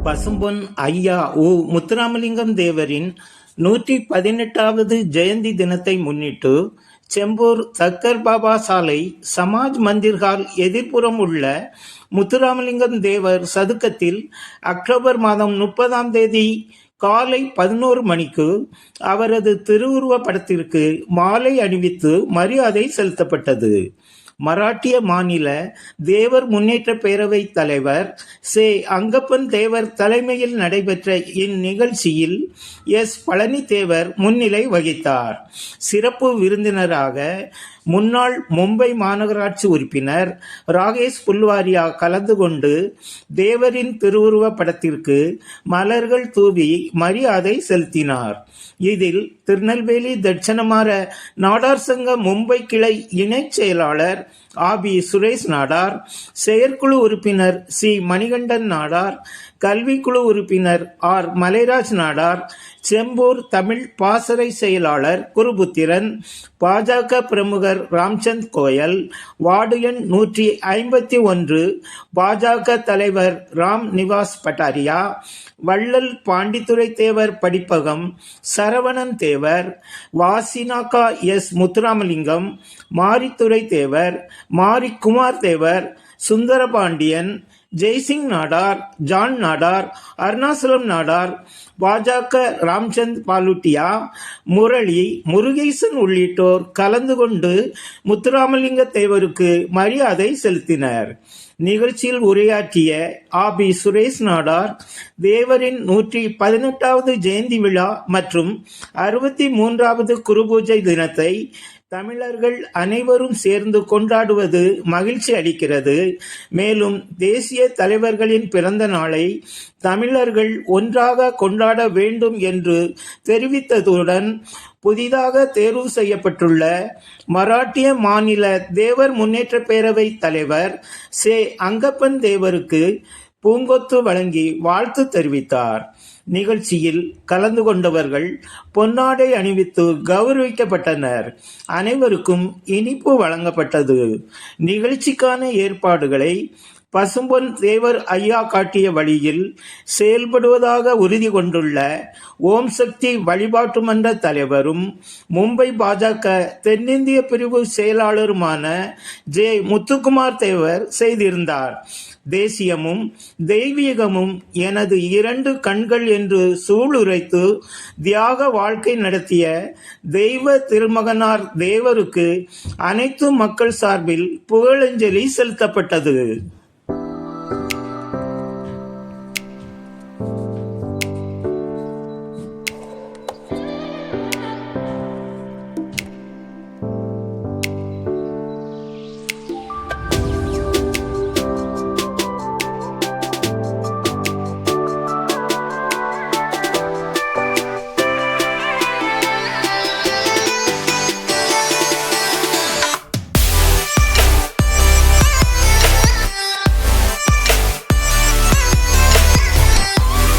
பசும்பொன் ஐயா உ. முத்துராமலிங்கம் தேவரின் 118வது ஜெயந்தி தினத்தை முன்னிட்டு செம்பூர் தக்கர் பாபா சாலை சமாஜ் மந்திர் ஹால் எதிர்ப்புறம் உள்ள முத்துராமலிங்கம் தேவர் சதுக்கத்தில் அக்டோபர் மாதம் 30ஆம் தேதி காலை 11 மணிக்கு அவரது திருவுருவ படத்திற்கு மாலை அணிவித்து மரியாதை செலுத்தப்பட்டது. மராட்டிய மாநில தேவர் முன்னேற்ற பேரவை தலைவர் சே. அங்கப்பன் தேவர் தலைமையில் நடைபெற்ற இந்நிகழ்ச்சியில் எஸ். பழனி தேவர் முன்னிலை வகித்தார். சிறப்பு விருந்தினராக முன்னாள் மும்பை மாநகராட்சி உறுப்பினர் ராகேஷ் புல்வாரியா கலந்து கொண்டு தேவரின் திருவுருவ படத்திற்கு மலர்கள் தூவி மரியாதை செலுத்தினார். இதில் திருநெல்வேலி தட்சணமார நாடார் சங்க மும்பை கிளை இணைச் செயலாளர் ஆபி சுரேஷ் நாடார், செயற்குழு உறுப்பினர் சி. மணிகண்டன் நாடார், கல்விக்குழு உறுப்பினர் ஆர். மலைராஜ் நாடார், செம்பூர் தமிழ் பாசறை செயலாளர் குருபுத்திரன், பாஜக பிரமுகர் ராம்சந்த் கோயல், வார்டு எண் 151 பாஜக தலைவர் ராம் நிவாஸ் பட்டாரியா, வள்ளல் பாண்டித்துரை தேவர் படிப்பகம் சரவணன் தேவர், வாசினாக்கா எஸ். முத்துராமலிங்கம், மாரித்துரை தேவர், மாரிக்குமார் தேவர், சுந்தரபாண்டியன், ஜெய்சிங் நாடார், ஜான் நாடார், அருணாசலம் நாடார், பாஜக ராம்சந்த் பாலுட்டியா, முரளி, முருகேசன் உள்ளிட்டோர் கலந்து கொண்டு முத்துராமலிங்க தேவருக்கு மரியாதை செலுத்தினர். நிகழ்ச்சியில் உரையாற்றிய ஆபி சுரேஷ் நாடார், தேவரின் 118வது ஜெயந்தி விழா மற்றும் 63வது குருபூஜை தினத்தை தமிழர்கள் அனைவரும் சேர்ந்து கொண்டாடுவது மகிழ்ச்சி அளிக்கிறது. மேலும் தேசிய தலைவர்களின் பிறந்த நாளை தமிழர்கள் ஒன்றாக கொண்டாட வேண்டும் என்று தெரிவித்ததுடன் புதிதாக தேர்வு செய்யப்பட்டுள்ள மராட்டிய மாநில தேவர் முன்னேற்ற பேரவை தலைவர் சே. அங்கப்பன் தேவருக்கு பூங்கொத்து வழங்கி வாழ்த்து தெரிவித்தார். நிகழ்ச்சியில் கலந்து கொண்டவர்கள் பொன்னாடை அணிவித்து கௌரவிக்கப்பட்டனர். அனைவருக்கும் இனிப்பு வழங்கப்பட்டது. நிகழ்ச்சிக்கான ஏற்பாடுகளை பசும்பொன் தேவர் ஐயா காட்டிய வழியில் செயல்படுவதாக உறுதி கொண்டுள்ள ஓம் சக்தி வழிபாட்டு மன்ற தலைவரும் மும்பை பாஜக தென்னிந்திய பிரிவு செயலாளருமான ஜே. முத்துக்குமார் தேவர் செய்திருந்தார். தேசியமும் தெய்வீகமும் எனது 2 கண்கள் என்று சூளுரைத்து தியாக வாழ்க்கை நடத்திய தெய்வ திருமகனார் தேவருக்கு அனைத்து மக்கள் சார்பில் புகழஞ்சலி செலுத்தப்பட்டது.